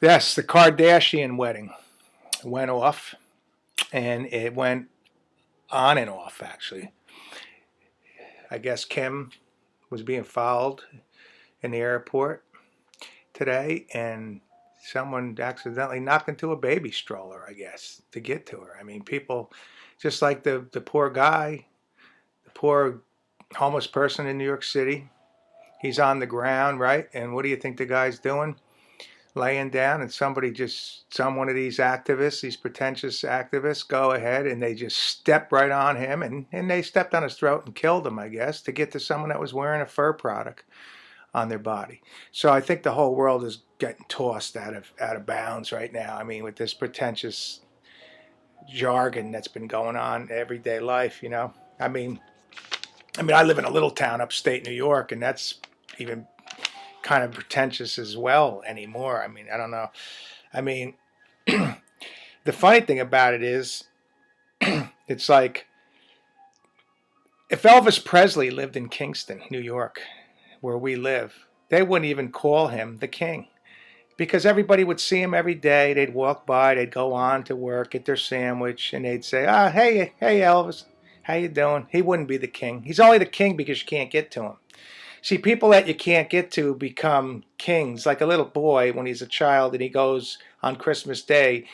Yes, the Kardashian wedding went off, and it went on and off, actually. I guess Kim was being followed in the airport today, and someone accidentally knocked into a baby stroller, I guess, to get to her. I mean, people, just like the poor guy, the poor homeless person in New York City, he's on the ground, right? And what do you think the guy's doing? Laying down, and some one of these activists, these pretentious activists, go ahead and they just step right on him, and they stepped on his throat and killed him, I guess, to get to someone that was wearing a fur product on their body. So I think the whole world is getting tossed out of bounds right now. I mean, with this pretentious jargon that's been going on everyday life, you know. I live in a little town upstate New York, and that's even kind of pretentious as well anymore. I mean, I don't know. I mean, the funny thing about it is, it's like if Elvis Presley lived in Kingston, New York, where we live, they wouldn't even call him the king, because everybody would see him every day. They'd walk by, they'd go on to work, get their sandwich, and they'd say, hey Elvis, how you doing? He wouldn't be the king. He's only the king because you can't get to him. See, people that you can't get to become kings. Like a little boy when he's a child and he goes on Christmas Day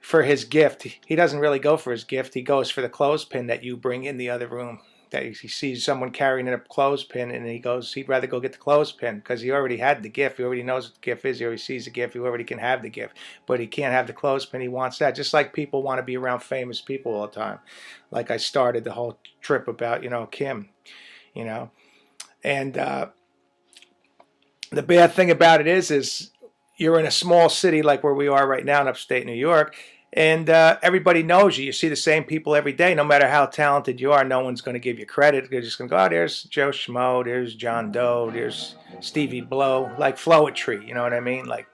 for his gift. He doesn't really go for his gift. He goes for the clothespin that you bring in the other room. That he sees someone carrying a clothespin, and he'd rather go get the clothespin because he already had the gift. He already knows what the gift is. He already sees the gift. He already can have the gift. But he can't have the clothespin. He wants that. Just like people want to be around famous people all the time. Like I started the whole trip about, Kim, And the bad thing about it is you're in a small city like where we are right now in upstate New York, and everybody knows you. You see the same people every day. No matter how talented you are, no one's going to give you credit. They're just going to go, there's Joe Schmo, there's John Doe, there's Stevie Blow, like Flowetry. You know what I mean? Like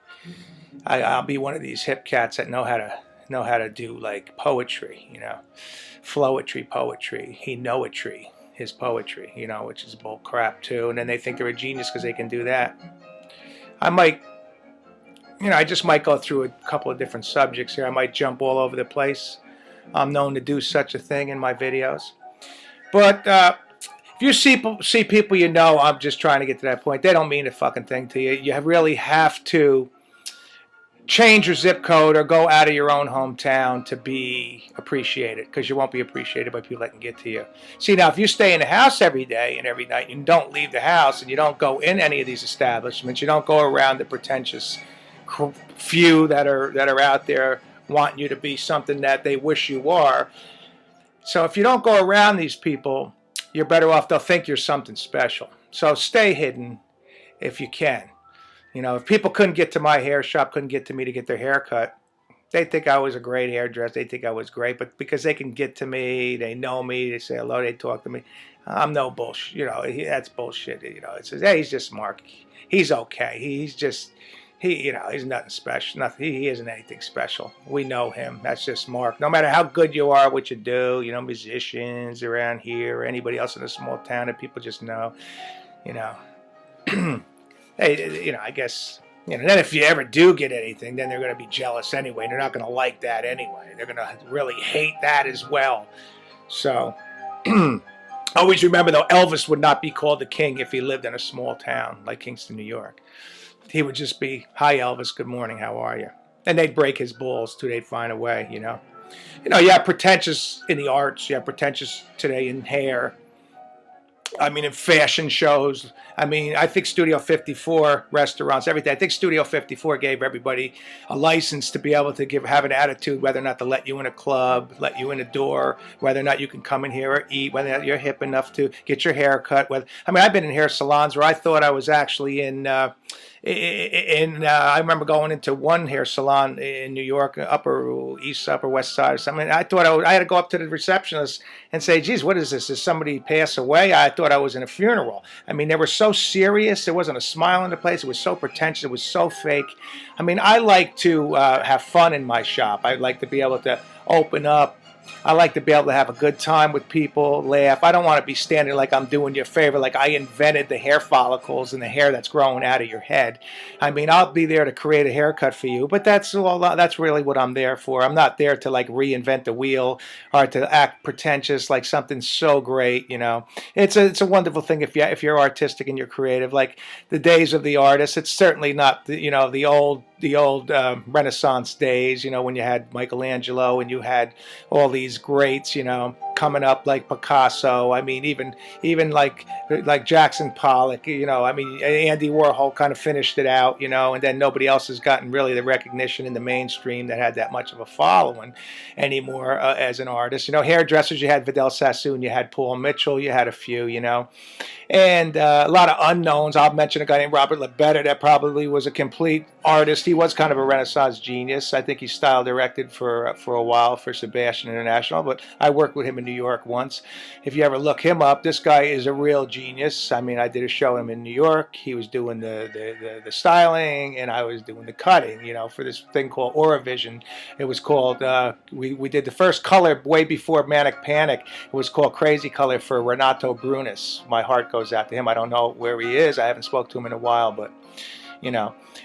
I'll be one of these hip cats that know how to do like poetry. Flowetry poetry, he knowetry. His poetry, which is bull crap too. And then they think they're a genius because they can do that. I just might go through a couple of different subjects here. I might jump all over the place. I'm known to do such a thing in my videos. But if you see people I'm just trying to get to that point, they don't mean a fucking thing to you. You really have to change your zip code or go out of your own hometown to be appreciated, because you won't be appreciated by people that can get to you. See, now, if you stay in the house every day and every night, and you don't leave the house, and you don't go in any of these establishments, you don't go around the pretentious few that are out there wanting you to be something that they wish you are. So if you don't go around these people, you're better off. They'll think you're something special. So stay hidden if you can. If people couldn't get to my hair shop, couldn't get to me to get their hair cut, they think I was a great hairdresser. They think I was great. But because they can get to me, they know me, they say hello, they talk to me. I'm no bullshit. That's bullshit. It says, hey, he's just Mark. He's okay. He's nothing special. Nothing. He isn't anything special. We know him. That's just Mark. No matter how good you are, what you do, musicians around here, or anybody else in a small town that people just know, hey, I guess, then if you ever do get anything, then they're going to be jealous anyway. They're not going to like that anyway. They're going to really hate that as well. So, always remember, though, Elvis would not be called the king if he lived in a small town like Kingston, New York. He would just be, hi, Elvis, good morning, how are you? And they'd break his balls, too. They'd find a way, you have pretentious in the arts. You have pretentious today in hair. In fashion shows. I think Studio 54 restaurants, everything. I think Studio 54 gave everybody a license to be able to have an attitude, whether or not to let you in a club, let you in a door, whether or not you can come in here or eat, whether or not you're hip enough to get your hair cut. I've been in hair salons where I thought I was actually I remember going into one hair salon in New York, Upper East, Upper West Side or something. I thought I had to go up to the receptionist and say, geez, what is this? Did somebody pass away? I thought I was in a funeral. They were so serious. There wasn't a smile in the place. It was so pretentious. It was so fake. I like to have fun in my shop. I like to be able to open up I like to be able to have a good time with people, laugh. I don't want to be standing like I'm doing you a favor, like I invented the hair follicles and the hair that's growing out of your head. I mean, I'll be there to create a haircut for you, but that's all. That's really what I'm there for. I'm not there to like reinvent the wheel or to act pretentious like something so great. You know, it's a wonderful thing if you're artistic and you're creative. Like the days of the artist, it's certainly not the old Renaissance days, when you had Michelangelo and you had all these greats, coming up like Picasso. I mean, even like Jackson Pollock. I mean, Andy Warhol kind of finished it out, and then nobody else has gotten really the recognition in the mainstream that had that much of a following anymore as an artist. Hairdressers, you had Vidal Sassoon, you had Paul Mitchell, you had a few, and a lot of unknowns. I'll mention a guy named Robert Lebetta that probably was a complete artist. He was kind of a Renaissance genius. I think he style directed for a while for Sebastian International, but I worked with him in New York once. If you ever look him up, this guy is a real genius. I mean, I did a show him in New York. He was doing the styling, and I was doing the cutting, for this thing called Auravision. It was called, we did the first color way before Manic Panic. It was called Crazy Color for Renato Brunis. My heart goes out to him. I don't know where he is. I haven't spoke to him in a while, but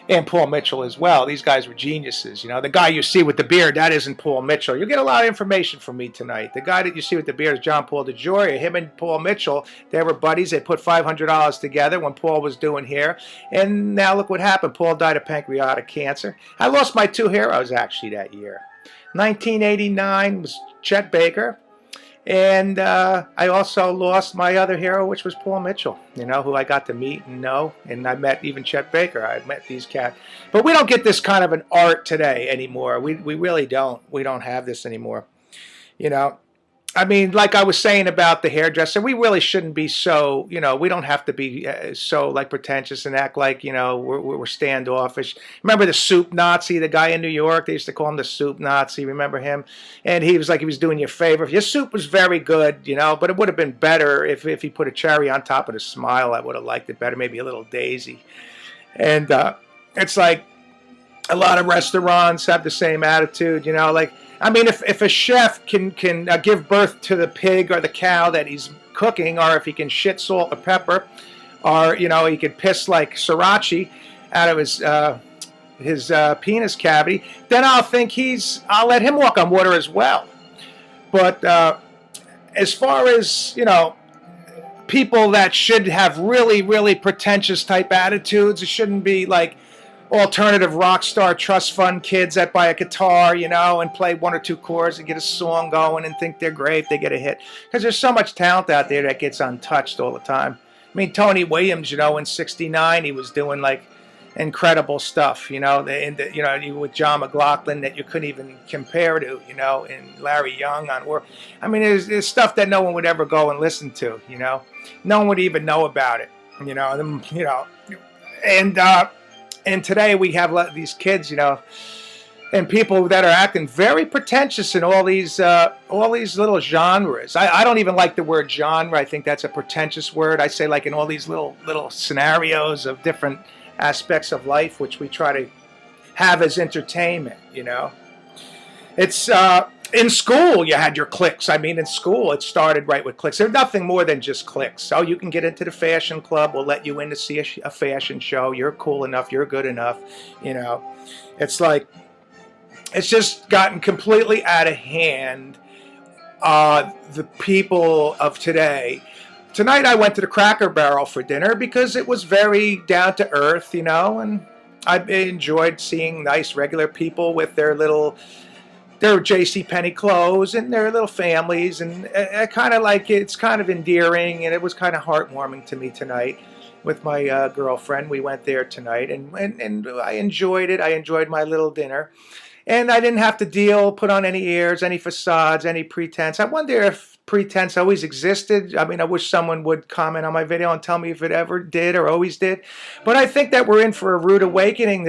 and Paul Mitchell as well. These guys were geniuses. The guy you see with the beard, that isn't Paul Mitchell. You'll get a lot of information from me tonight. The guy that you see with the beard is John Paul DeJoria. Him and Paul Mitchell, they were buddies. They put $500 together when Paul was doing hair. And now look what happened. Paul died of pancreatic cancer. I lost my two heroes actually that year. 1989 was Chet Baker. And I also lost my other hero, which was Paul Mitchell, who I got to meet and know. And I met even Chet Baker. I met these cats. But we don't get this kind of an art today anymore. We really don't. We don't have this anymore. I mean, like I was saying about the hairdresser, we really shouldn't be so, we don't have to be so like pretentious and act like, we're standoffish. Remember the soup Nazi, the guy in New York? They used to call him the soup Nazi. Remember him? And he was like, he was doing you a favor. Your soup was very good, but it would have been better if he put a cherry on top of the smile. I would have liked it better, maybe a little daisy. And it's like a lot of restaurants have the same attitude, like, I mean, if a chef can give birth to the pig or the cow that he's cooking, or if he can shit, salt, or pepper, or he could piss like sriracha out of his penis cavity, then I'll let him walk on water as well. But as far as people that should have really, really pretentious type attitudes, it shouldn't be like alternative rock star trust fund kids that buy a guitar, and play one or two chords and get a song going and think they're great if they get a hit. Because there's so much talent out there that gets untouched all the time. I mean, Tony Williams, in '69, he was doing like incredible stuff, with John McLaughlin that you couldn't even compare to, and Larry Young on work. I mean, there's stuff that no one would ever go and listen to, no one would even know about it, and today we have these kids, and people that are acting very pretentious in all these little genres. I don't even like the word genre. I think that's a pretentious word. I say like in all these little scenarios of different aspects of life, which we try to have as entertainment. It's in school you had your cliques. I mean, in school it started right with cliques. There's nothing more than just cliques. So you can get into the fashion club. We'll let you in to see a fashion show. You're cool enough. You're good enough. It's like it's just gotten completely out of hand. The people of today. Tonight I went to the Cracker Barrel for dinner because it was very down to earth, and I enjoyed seeing nice regular people with their JCPenney clothes and their little families, and I kind of like it. It's kind of endearing, and it was kind of heartwarming to me tonight with my girlfriend. We went there tonight, and I enjoyed it. I enjoyed my little dinner, and I didn't have to put on any airs, any facades, any pretense. I wonder if pretense always existed. I mean, I wish someone would comment on my video and tell me if it ever did or always did. But I think that we're in for a rude awakening.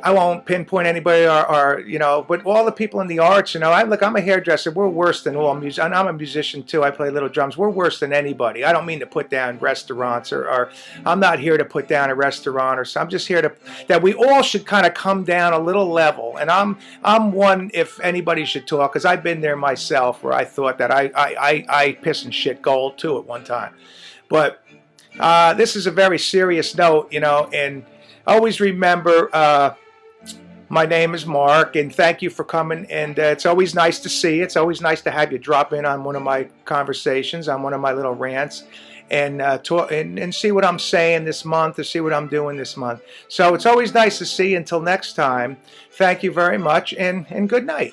I won't pinpoint anybody or but all the people in the arts, I'm a hairdresser. We're worse than all music. And I'm a musician too. I play little drums. We're worse than anybody. I don't mean to put down restaurants or I'm not here to put down a restaurant or something. I'm just here that we all should kind of come down a little level. And I'm one, if anybody should talk, because I've been there myself, where I thought that I piss and shit gold too at one time. But this is a very serious note, and always remember, my name is Mark, and thank you for coming. And it's always nice to see you. It's always nice to have you drop in on one of my conversations, on one of my little rants, and talk and see what I'm saying this month, or see what I'm doing this month. So it's always nice to see you. Until next time, thank you very much, and good night.